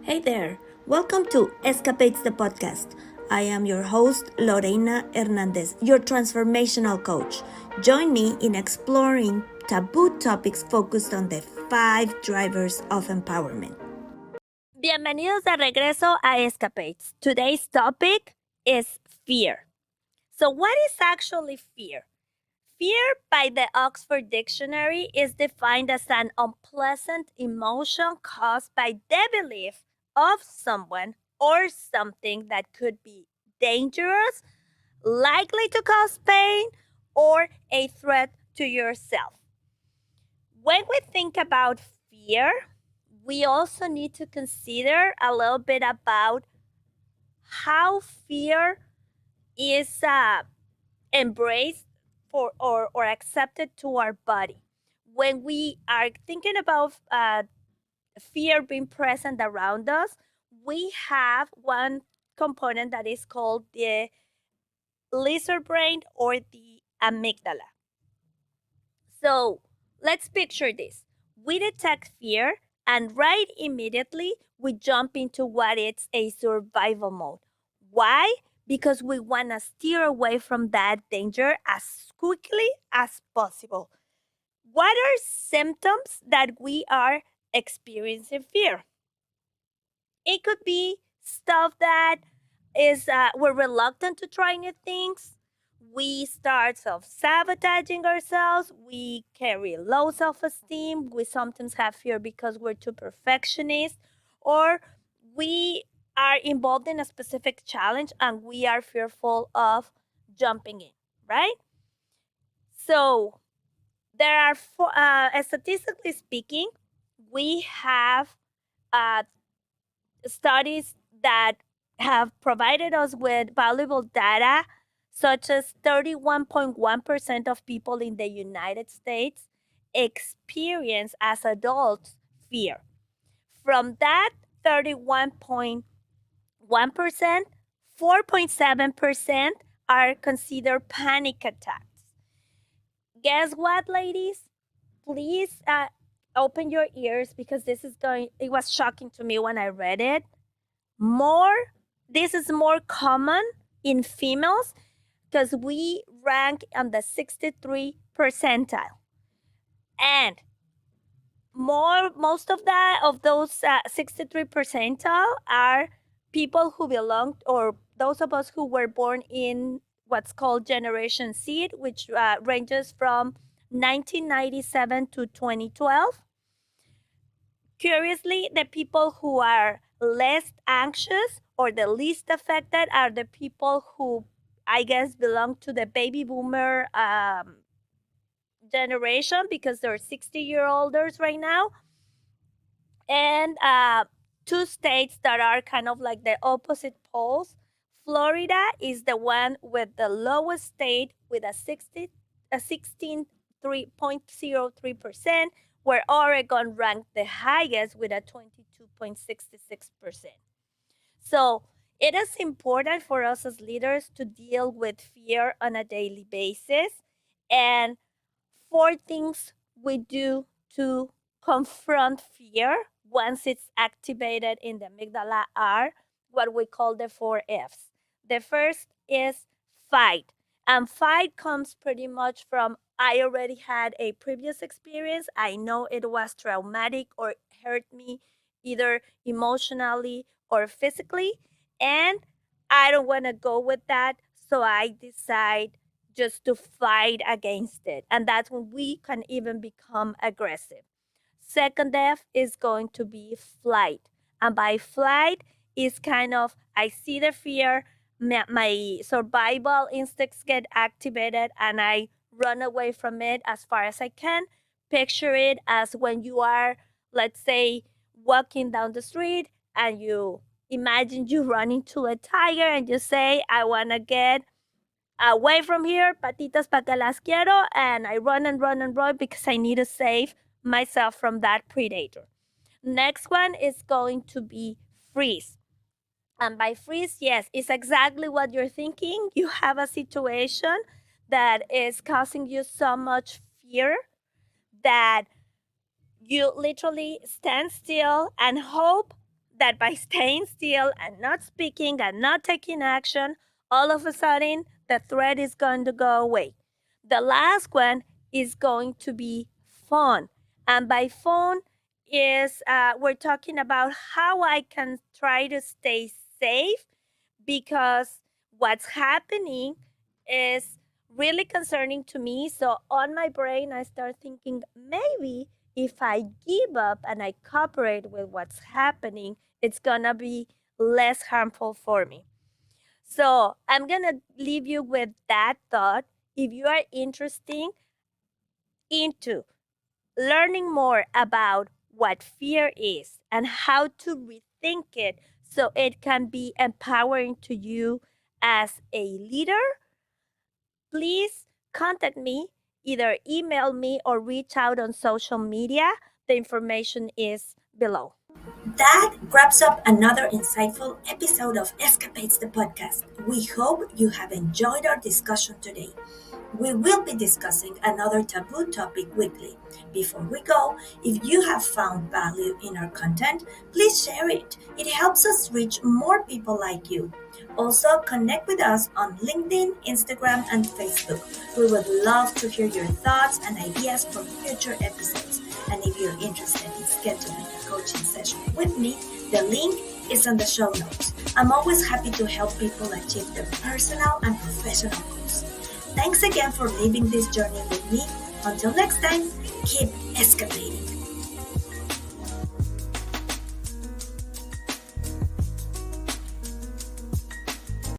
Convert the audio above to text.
Hey there, welcome to Escapades the podcast. I am your host, Lorena Hernandez, your transformational coach. Join me in exploring taboo topics focused on the 5 drivers of empowerment. Bienvenidos de regreso a Escapades. Today's topic is fear. So, what is actually fear? Fear, by the Oxford Dictionary, is defined as an unpleasant emotion caused by the belief of someone or something that could be dangerous, likely to cause pain, or a threat to yourself. When we think about fear, we also need to consider a little bit about how fear is embraced or accepted to our body. When we are thinking about fear being present around us, we have one component that is called the lizard brain or the amygdala. So let's picture this. We detect fear, and right immediately we jump into what is a survival mode. Why? Because we want to steer away from that danger as quickly as possible. What are symptoms that we are experiencing fear? It could be stuff that is we're reluctant to try new things. We start self-sabotaging ourselves. We carry low self-esteem. We sometimes have fear because we're too perfectionist, or we are involved in a specific challenge and we are fearful of jumping in, right? So there are, statistically speaking, we have uh, studies that have provided us with valuable data, such as 31.1% of people in the United States experience as adults fear. From that 31.1%, 4.7% are considered panic attacks. Guess what, ladies? Please open your ears because it was shocking to me when I read it. This is more common in females because we rank on the 63 percentile. And most of those 63 percentile are people who belong, or those of us who were born in what's called Generation Z, which ranges from 1997 to 2012. Curiously, the people who are less anxious or the least affected are the people who, I guess, belong to the baby boomer generation, because they're 60-year-olders right now. And two states that are kind of like the opposite poles. Florida is the one with the lowest state with a 16.03%, where Oregon ranked the highest with a 22.66%. So it is important for us as leaders to deal with fear on a daily basis. And 4 things we do to confront fear once it's activated in the amygdala are what we call the 4 Fs. The first is fight. And fight comes pretty much from, I already had a previous experience. I know it was traumatic or hurt me either emotionally or physically. And I don't want to go with that. So I decide just to fight against it. And that's when we can even become aggressive. Second F is going to be flight. And by flight is kind of, I see the fear, my survival instincts get activated, and I run away from it as far as I can. Picture it as when you are, let's say, walking down the street and you imagine you run into a tiger and you say, I want to get away from here, patitas pa que las quiero, and I run and run and run because I need to save myself from that predator. Next one is going to be freeze. And by freeze, yes, it's exactly what you're thinking. You have a situation that is causing you so much fear that you literally stand still and hope that by staying still and not speaking and not taking action, all of a sudden the threat is going to go away. The last one is going to be fun. And by fun is we're talking about how I can try to stay safe because what's happening is really concerning to me. So on my brain, I start thinking maybe if I give up and I cooperate with what's happening, it's gonna be less harmful for me. So I'm gonna leave you with that thought. If you are interested into learning more about what fear is and how to rethink it so it can be empowering to you as a leader, please contact me, either email me or reach out on social media. The information is below. That wraps up another insightful episode of Escapades the podcast. We hope you have enjoyed our discussion today. We will be discussing another taboo topic weekly. Before we go, if you have found value in our content, please share it. It helps us reach more people like you. Also, connect with us on LinkedIn, Instagram, and Facebook. We would love to hear your thoughts and ideas for future episodes. And if you're interested in scheduling a coaching session with me, the link is on the show notes. I'm always happy to help people achieve their personal and professional goals. Thanks again for living this journey with me. Until next time, keep escaping.